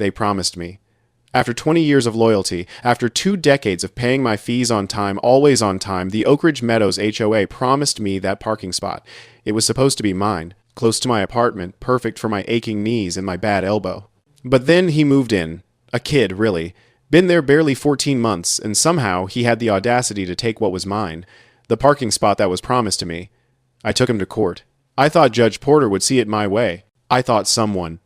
they promised me. After 20 years of loyalty, after 2 decades of paying my fees on time, always on time, the Oak Ridge Meadows HOA promised me that parking spot. It was supposed to be mine, close to my apartment, perfect for my aching knees and my bad elbow. But then he moved in. A kid, really. Been there barely 14 months, and somehow he had the audacity to take what was mine, the parking spot that was promised to me. I took him to court. I thought Judge Porter would see it my way. I thought someone,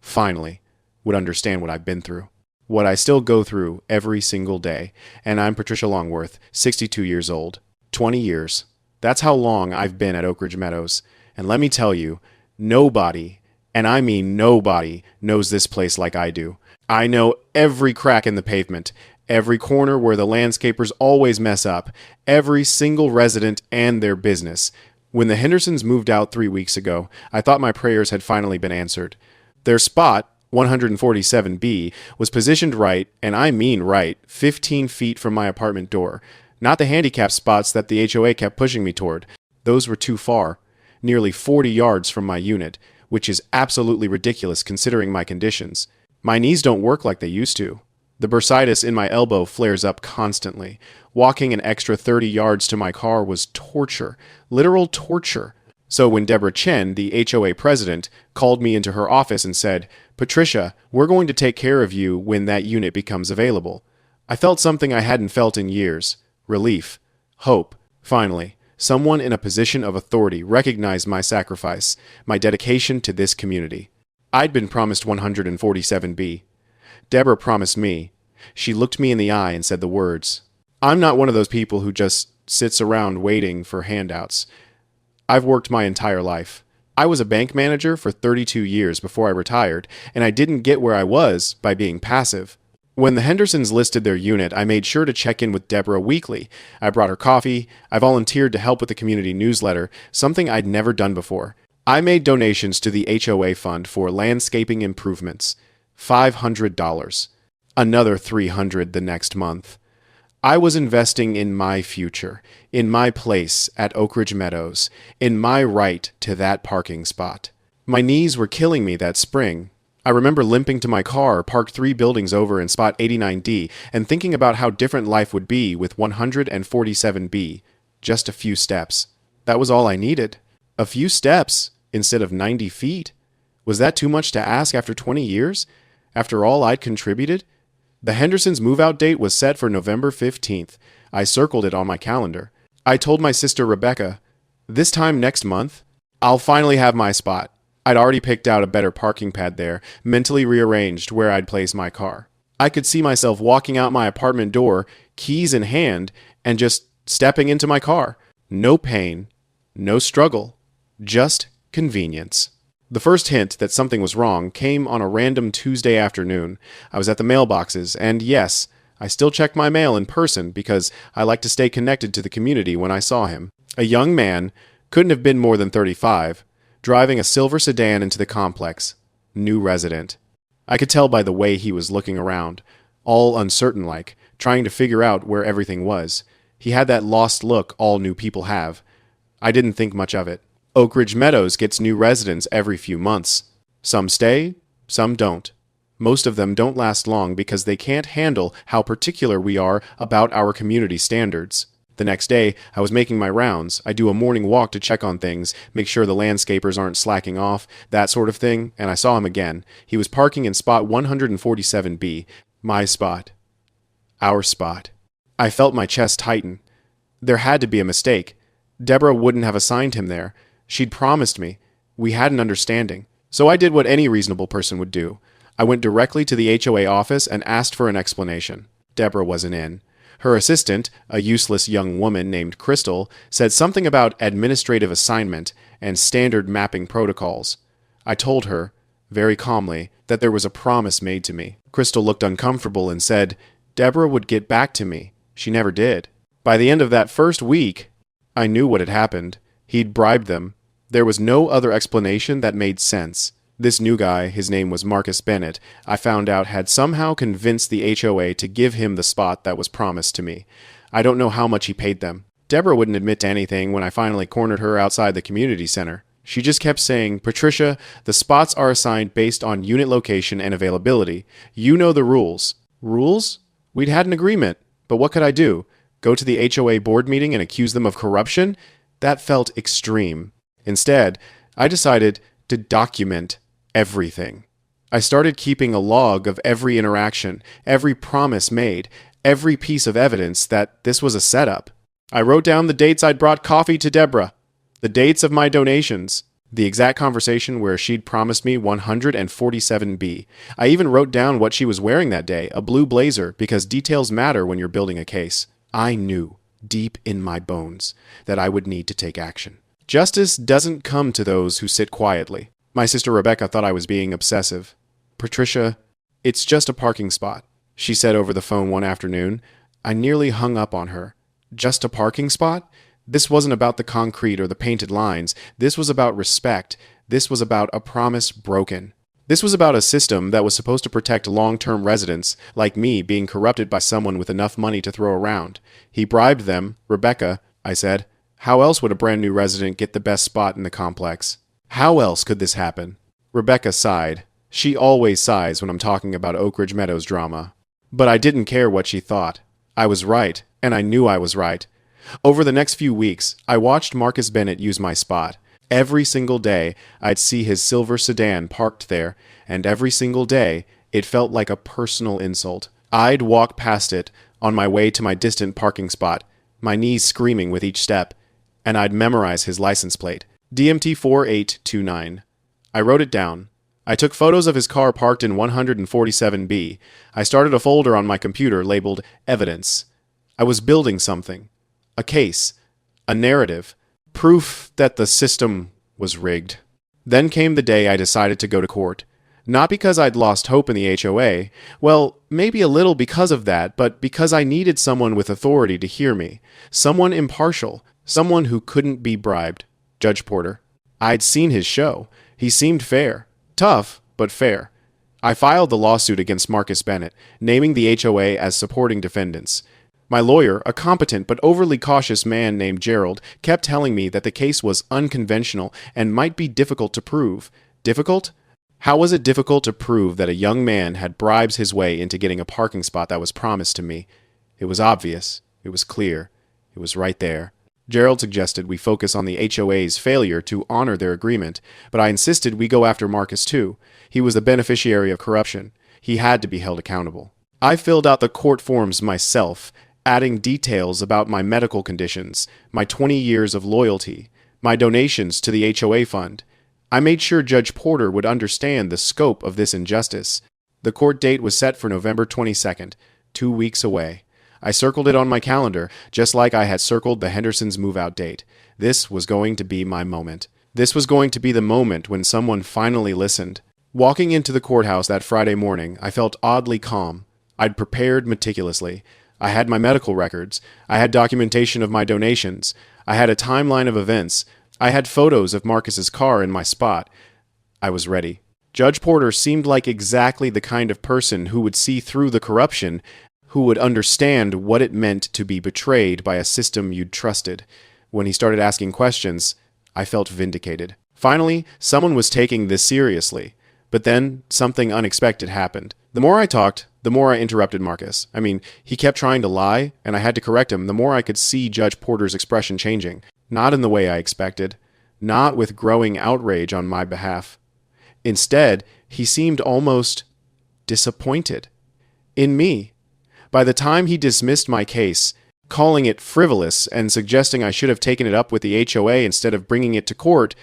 finally, would understand what I've been through. What I still go through every single day. And I'm Patricia Longworth, 62 years old. 20 years. That's how long I've been at Oak Ridge Meadows. And let me tell you, nobody, and I mean nobody, knows this place like I do. I know every crack in the pavement, every corner where the landscapers always mess up, every single resident and their business. When the Hendersons moved out 3 weeks ago, I thought my prayers had finally been answered. Their spot, 147B, was positioned right, and I mean right, 15 feet from my apartment door. Not the handicap spots that the HOA kept pushing me toward. Those were too far. Nearly 40 yards from my unit, which is absolutely ridiculous considering my conditions. My knees don't work like they used to. The bursitis in my elbow flares up constantly. Walking an extra 30 yards to my car was torture. Literal torture. So when Deborah Chen, the HOA president, called me into her office and said, "Patricia, we're going to take care of you when that unit becomes available," I felt something I hadn't felt in years. Relief. Hope. Finally, someone in a position of authority recognized my sacrifice, my dedication to this community. I'd been promised 147B. Deborah promised me. She looked me in the eye and said the words. I'm not one of those people who just sits around waiting for handouts. I've worked my entire life. I was a bank manager for 32 years before I retired, and I didn't get where I was by being passive. When the Hendersons listed their unit, I made sure to check in with Deborah weekly. I brought her coffee. I volunteered to help with the community newsletter, something I'd never done before. I made donations to the HOA fund for landscaping improvements. $500. Another $300 the next month. I was investing in my future, in my place at Oak Ridge Meadows, in my right to that parking spot. My knees were killing me that spring. I remember limping to my car, parked 3 buildings over in spot 89D, and thinking about how different life would be with 147B. Just a few steps. That was all I needed. A few steps instead of 90 feet. Was that too much to ask after 20 years? After all I'd contributed? The Hendersons' move-out date was set for November 15th. I circled it on my calendar. I told my sister Rebecca, "This time next month, I'll finally have my spot." I'd already picked out a better parking pad there, mentally rearranged where I'd place my car. I could see myself walking out my apartment door, keys in hand, and just stepping into my car. No pain, no struggle, just convenience. The first hint that something was wrong came on a random Tuesday afternoon. I was at the mailboxes, and yes, I still checked my mail in person because I like to stay connected to the community when I saw him. A young man, couldn't have been more than 35, driving a silver sedan into the complex. New resident. I could tell by the way he was looking around, all uncertain-like, trying to figure out where everything was. He had that lost look all new people have. I didn't think much of it. Oak Ridge Meadows gets new residents every few months. Some stay, some don't. Most of them don't last long because they can't handle how particular we are about our community standards. The next day, I was making my rounds. I do a morning walk to check on things, make sure the landscapers aren't slacking off, that sort of thing, and I saw him again. He was parking in spot 147B, my spot. Our spot. I felt my chest tighten. There had to be a mistake. Deborah wouldn't have assigned him there. She'd promised me. We had an understanding. So I did what any reasonable person would do. I went directly to the HOA office and asked for an explanation. Deborah wasn't in. Her assistant, a useless young woman named Crystal, said something about administrative assignment and standard mapping protocols. I told her, very calmly, that there was a promise made to me. Crystal looked uncomfortable and said, Deborah would get back to me. She never did. By the end of that first week, I knew what had happened. He'd bribed them. There was no other explanation that made sense. This new guy, his name was Marcus Bennett, I found out had somehow convinced the HOA to give him the spot that was promised to me. I don't know how much he paid them. Deborah wouldn't admit to anything when I finally cornered her outside the community center. She just kept saying, "Patricia, the spots are assigned based on unit location and availability. You know the rules." Rules? We'd had an agreement, but what could I do? Go to the HOA board meeting and accuse them of corruption? That felt extreme. Instead, I decided to document everything. I started keeping a log of every interaction, every promise made, every piece of evidence that this was a setup. I wrote down the dates I'd brought coffee to Deborah, the dates of my donations, the exact conversation where she'd promised me 147B. I even wrote down what she was wearing that day, a blue blazer, because details matter when you're building a case. I knew, deep in my bones, that I would need to take action. Justice doesn't come to those who sit quietly. My sister Rebecca thought I was being obsessive. "Patricia, it's just a parking spot," she said over the phone one afternoon. I nearly hung up on her. Just a parking spot? This wasn't about the concrete or the painted lines. This was about respect. This was about a promise broken. This was about a system that was supposed to protect long-term residents, like me, being corrupted by someone with enough money to throw around. He bribed them, Rebecca, I said. How else would a brand new resident get the best spot in the complex? How else could this happen? Rebecca sighed. She always sighs when I'm talking about Oak Ridge Meadows drama. But I didn't care what she thought. I was right, and I knew I was right. Over the next few weeks, I watched Marcus Bennett use my spot. Every single day, I'd see his silver sedan parked there, and every single day, it felt like a personal insult. I'd walk past it on my way to my distant parking spot, my knees screaming with each step, and I'd memorize his license plate, DMT 4829. I wrote it down. I took photos of his car parked in 147B. I started a folder on my computer labeled Evidence. I was building something. A case. A narrative. Proof that the system was rigged. Then came the day I decided to go to court. Not because I'd lost hope in the HOA. Well, maybe a little because of that, but because I needed someone with authority to hear me. Someone impartial. Someone who couldn't be bribed. Judge Porter. I'd seen his show. He seemed fair. Tough, but fair. I filed the lawsuit against Marcus Bennett, naming the HOA as supporting defendants. My lawyer, a competent but overly cautious man named Gerald, kept telling me that the case was unconventional and might be difficult to prove. Difficult? How was it difficult to prove that a young man had bribed his way into getting a parking spot that was promised to me? It was obvious. It was clear. It was right there. Gerald suggested we focus on the HOA's failure to honor their agreement, but I insisted we go after Marcus too. He was the beneficiary of corruption. He had to be held accountable. I filled out the court forms myself, adding details about my medical conditions, my 20 years of loyalty, my donations to the HOA fund. I made sure Judge Porter would understand the scope of this injustice. The court date was set for November 22nd, 2 weeks away. I circled it on my calendar, just like I had circled the Hendersons' move-out date. This was going to be my moment. This was going to be the moment when someone finally listened. Walking into the courthouse that Friday morning, I felt oddly calm. I'd prepared meticulously. I had my medical records. I had documentation of my donations. I had a timeline of events. I had photos of Marcus's car in my spot. I was ready. Judge Porter seemed like exactly the kind of person who would see through the corruption, who would understand what it meant to be betrayed by a system you'd trusted. When he started asking questions, I felt vindicated. Finally, someone was taking this seriously. But then, something unexpected happened. The more I talked, the more I interrupted Marcus. He kept trying to lie, and I had to correct him. The more I could see Judge Porter's expression changing. Not in the way I expected. Not with growing outrage on my behalf. Instead, he seemed almost disappointed. In me. By the time he dismissed my case, calling it frivolous and suggesting I should have taken it up with the HOA instead of bringing it to court,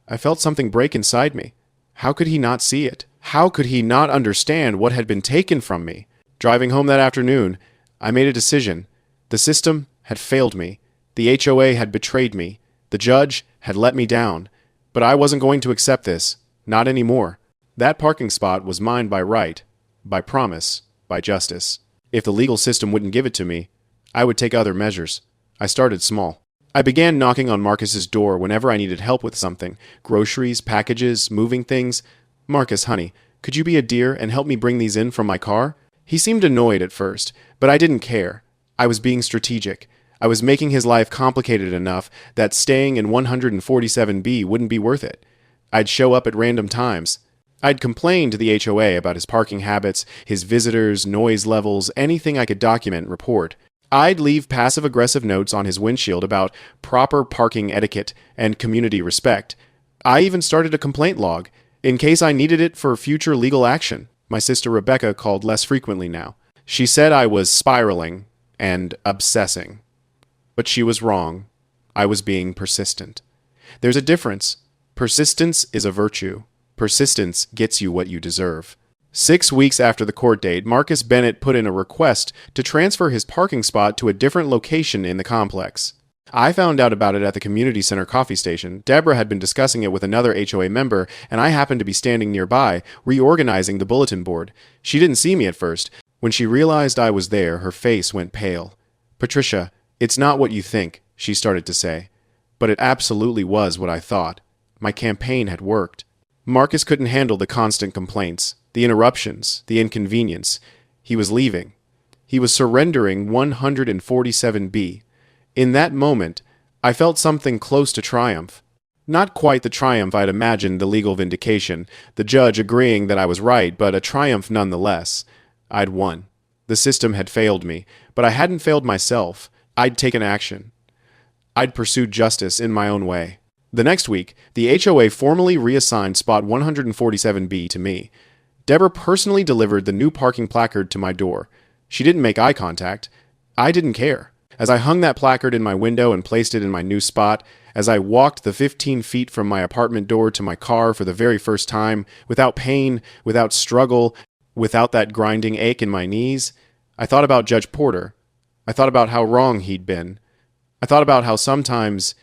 I felt something break inside me. How could he not see it? How could he not understand what had been taken from me? Driving home that afternoon, I made a decision. The system had failed me. The HOA had betrayed me. The judge had let me down. But I wasn't going to accept this. Not anymore. That parking spot was mine by right, by promise, by justice. If the legal system wouldn't give it to me, I would take other measures. I started small. I began knocking on Marcus's door whenever I needed help with something. Groceries, packages, moving things. "Marcus, honey, could you be a dear and help me bring these in from my car?" He seemed annoyed at first, but I didn't care. I was being strategic. I was making his life complicated enough that staying in 147B wouldn't be worth it. I'd show up at random times. I'd complain to the HOA about his parking habits, his visitors, noise levels, anything I could document and report. I'd leave passive-aggressive notes on his windshield about proper parking etiquette and community respect. I even started a complaint log, in case I needed it for future legal action. My sister Rebecca called less frequently now. She said I was spiraling and obsessing. But she was wrong. I was being persistent. There's a difference. Persistence is a virtue. Persistence gets you what you deserve. 6 weeks after the court date, Marcus Bennett put in a request to transfer his parking spot to a different location in the complex. I found out about it at the community center coffee station. Deborah had been discussing it with another HOA member, and I happened to be standing nearby, reorganizing the bulletin board. She didn't see me at first. When she realized I was there, her face went pale. "Patricia, it's not what you think," she started to say. But it absolutely was what I thought. My campaign had worked. Marcus couldn't handle the constant complaints, the interruptions, the inconvenience. He was leaving. He was surrendering 147B. In that moment, I felt something close to triumph. Not quite the triumph I'd imagined, the legal vindication, the judge agreeing that I was right, but a triumph nonetheless. I'd won. The system had failed me, but I hadn't failed myself. I'd taken action. I'd pursued justice in my own way. The next week, the HOA formally reassigned spot 147B to me. Deborah personally delivered the new parking placard to my door. She didn't make eye contact. I didn't care. As I hung that placard in my window and placed it in my new spot, as I walked the 15 feet from my apartment door to my car for the very first time, without pain, without struggle, without that grinding ache in my knees, I thought about Judge Porter. I thought about how wrong he'd been. I thought about how sometimes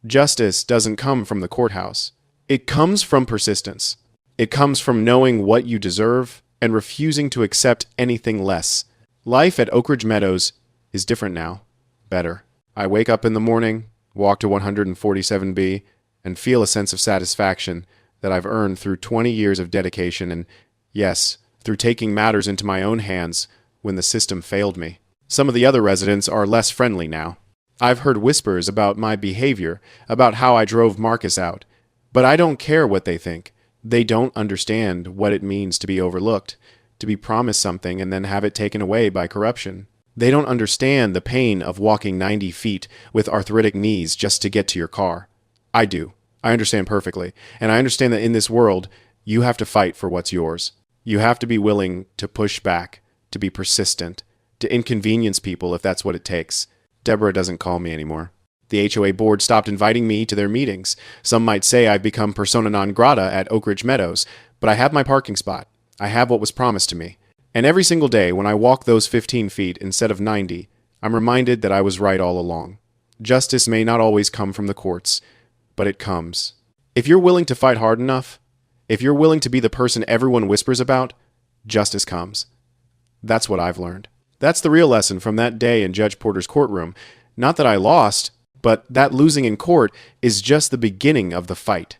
justice doesn't come from the courthouse. It comes from persistence. It comes from knowing what you deserve and refusing to accept anything less. Life at Oak Ridge Meadows is different now. Better. I wake up in the morning, walk to 147B, and feel a sense of satisfaction that I've earned through 20 years of dedication and, yes, through taking matters into my own hands when the system failed me. Some of the other residents are less friendly now. I've heard whispers about my behavior, about how I drove Marcus out. But I don't care what they think. They don't understand what it means to be overlooked, to be promised something and then have it taken away by corruption. They don't understand the pain of walking 90 feet with arthritic knees just to get to your car. I do. I understand perfectly. And I understand that in this world, you have to fight for what's yours. You have to be willing to push back, to be persistent, to inconvenience people if that's what it takes. Deborah doesn't call me anymore. The HOA board stopped inviting me to their meetings. Some might say I've become persona non grata at Oak Ridge Meadows, but I have my parking spot. I have what was promised to me. And every single day when I walk those 15 feet instead of 90, I'm reminded that I was right all along. Justice may not always come from the courts, but it comes. If you're willing to fight hard enough, if you're willing to be the person everyone whispers about, justice comes. That's what I've learned. That's the real lesson from that day in Judge Porter's courtroom. Not that I lost, but that losing in court is just the beginning of the fight.